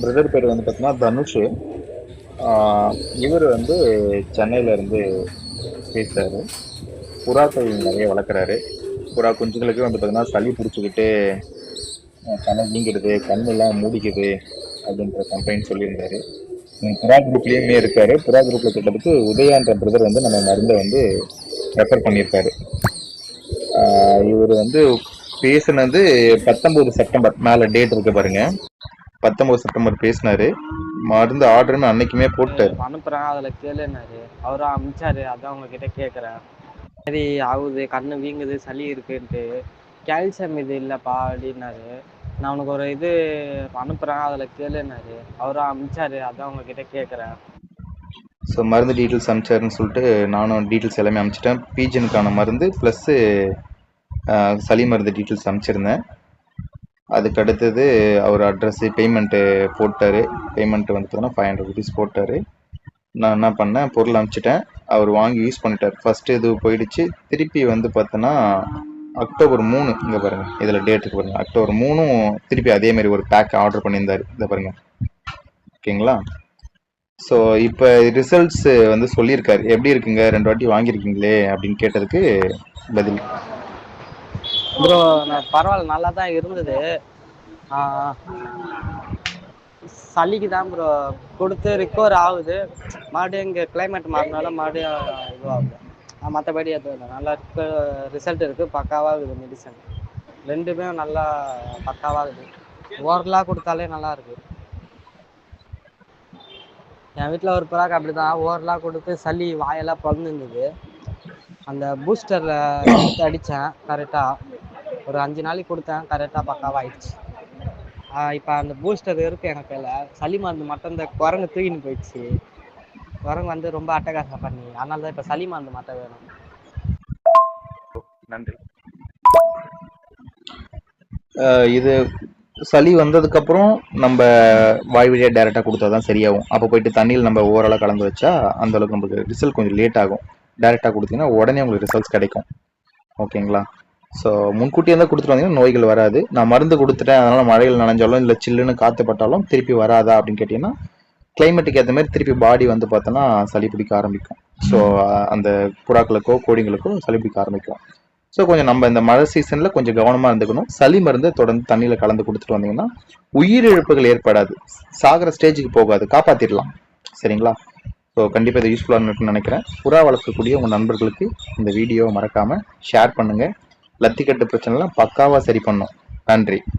Brother பேர் வந்து பார்த்தீங்கன்னா தனுஷ். இவர் வந்து சென்னையில இருந்து பேசுறாரு. புறாக்கள் நிறைய வளர்க்குறாரு. புறா குஞ்சுகளுக்கு வந்து பார்த்தீங்கன்னா சளி பிடிச்சிக்கிட்டு தலை வீங்கிடுது, கண்ணெல்லாம் மூடிக்குது அப்படின்ற கம்ப்ளைண்ட் சொல்லியிருந்தாரு. புறா குரூப்லயுமே இருக்காரு. புறா குரூப்ல கிட்டத்தட்ட உதயான்ற பிரதர் வந்து நம்ம மருந்தை வந்து ரெஃபர் பண்ணியிருக்காரு. இவர் வந்து பேசுனது 19 செப்டம்பர் மேல டேட் இருக்கு பாருங்க. 19 செப்டம்பர் பேசினாரு. மருந்து ஆர்டர்னு அன்னைக்குமே போட்டாரு. அனுப்புறேன் அதுல கேளுன்னாரு. அவரும் அனுப்பிச்சாரு. அதான் உங்ககிட்ட கேட்குறேன். சரி ஆகுது, கண்ணு வீங்குது, சளி இருக்குன்ட்டு. கால்சியம் இது இல்லைப்பா அப்படின்னாரு. நான் உனக்கு ஒரு இது அனுப்புறேன் அதில் கேளுன்னாரு. அவரும் அனுப்பிச்சாரு. அதான் உங்ககிட்ட கேட்குறேன். ஸோ மருந்து டீட்டெயில்ஸ் அனுப்பிச்சாருன்னு சொல்லிட்டு நானும் டீட்டெயில்ஸ் எல்லாமே அனுப்பிச்சிட்டேன். பீஜனுக்கான மருந்து ப்ளஸ்ஸு சளி மருந்து டீட்டெயில்ஸ் அனுப்பிச்சிருந்தேன். அதுக்கு அடுத்தது அவர் அட்ரஸ்ஸு பேமெண்ட்டு போட்டார். பேமெண்ட்டு வந்து பார்த்தீங்கன்னா 500 ருபீஸ் போட்டார். நான் என்ன பண்ணேன், பொருள் அனுப்பிச்சிட்டேன். அவர் வாங்கி யூஸ் பண்ணிட்டார். ஃபஸ்ட்டு இது போயிடுச்சு. திருப்பி வந்து பார்த்தோன்னா அக்டோபர் 3 இங்கே பாருங்கள், இதில் டேட் இருக்கு பாருங்கள். அக்டோபர் 3 திருப்பி அதேமாரி ஒரு பேக் ஆர்டர் பண்ணியிருந்தார். இதை பாருங்கள், ஓகேங்களா? ஸோ இப்போ ரிசல்ட்ஸ் வந்து சொல்லியிருக்காரு. எப்படி இருக்குங்க, 2 வாட்டி வாங்கியிருக்கீங்களே அப்படின்னு கேட்டதுக்கு பதில். ப்ரோ நான் பரவாயில்ல, நல்லா தான் இருந்தது. சளிக்கு தான் ப்ரோ கொடுத்து ரிக்கவர் ஆகுது. மறுபடியும் இங்கே கிளைமேட் மாறினால மறுபடியும் இதுவாகுது. மற்றபடி அது நல்லா ரிசல்ட் இருக்குது. பக்காவாக இருக்குது. மெடிசன் ரெண்டுமே நல்லா பக்காவாக இருக்குது. ஓரலாக கொடுத்தாலே நல்லா இருக்குது. என் வீட்டில் ஒரு பிறாக்கு அப்படி தான் ஓரலாக கொடுத்து சளி வாயெல்லாம் பிறந்துருந்தது. அந்த பூஸ்டரில் எடுத்து அடித்தேன். கரெக்டாக ஒரு 5 நாளைக்கு கொடுத்தேன். கரெக்டாக பக்காவாகிடுச்சு. இப்போ அந்த பூஸ்டர் இருக்குது எனக்கு கையில். சளி மருந்து மட்டும் இந்த குரங்கு தூக்கின்னு போயிடுச்சு. குரங்கு வந்து ரொம்ப அட்டகாசம் பண்ணி, அதனால தான் இப்போ சளி மருந்து மட்டும் வேணும். நன்றி. இது சளி வந்ததுக்கப்புறம் நம்ம வாய் வழியாக டைரெக்டாக கொடுத்தா தான் சரியாகும். அப்போ போயிட்டு தண்ணியில் நம்ம ஓரளவு கலந்து வச்சா அந்தளவுக்கு நம்மளுக்கு ரிசல்ட் கொஞ்சம் லேட் ஆகும். டைரெக்டாக கொடுத்தீங்கன்னா உடனே உங்களுக்கு ரிசல்ட்ஸ் கிடைக்கும். ஓகேங்களா? ஸோ முன்கூட்டியே தான் கொடுத்துட்டு வந்தீங்கன்னா நோய்கள் வராது. நான் மருந்து கொடுத்துட்டேன், அதனால் மழையில் நனைஞ்சாலும் இல்லை சில்லுன்னு காற்று பட்டாலும் திருப்பி வராதா அப்படின்னு கேட்டிங்கன்னா, கிளைமேட்டுக்கு ஏற்ற மாதிரி திருப்பி பாடி வந்து பார்த்தோன்னா சளி பிடிக்க ஆரம்பிக்கும். ஸோ அந்த புறாக்களுக்கோ கோழிங்களுக்கோ சளி பிடிக்க ஆரம்பிக்கும். ஸோ கொஞ்சம் நம்ம இந்த மழை சீசனில் கொஞ்சம் கவனமாக இருந்துக்கணும். சளி மருந்து தொடர்ந்து தண்ணியில் கலந்து கொடுத்துட்டு வந்தீங்கன்னா உயிரிழப்புகள் ஏற்படாது, சாகிற ஸ்டேஜுக்கு போகாது, காப்பாற்றிடலாம். சரிங்களா? ஸோ கண்டிப்பாக இதை யூஸ்ஃபுல்லாக இருக்குன்னு நினைக்கிறேன். புறா வளர்க்கக்கூடிய உங்கள் நண்பர்களுக்கு இந்த வீடியோவை மறக்காமல் ஷேர் பண்ணுங்கள். லத்திக்கட்டு பிரச்சனைலாம் பக்காவாக சரி பண்ணும். நன்றி.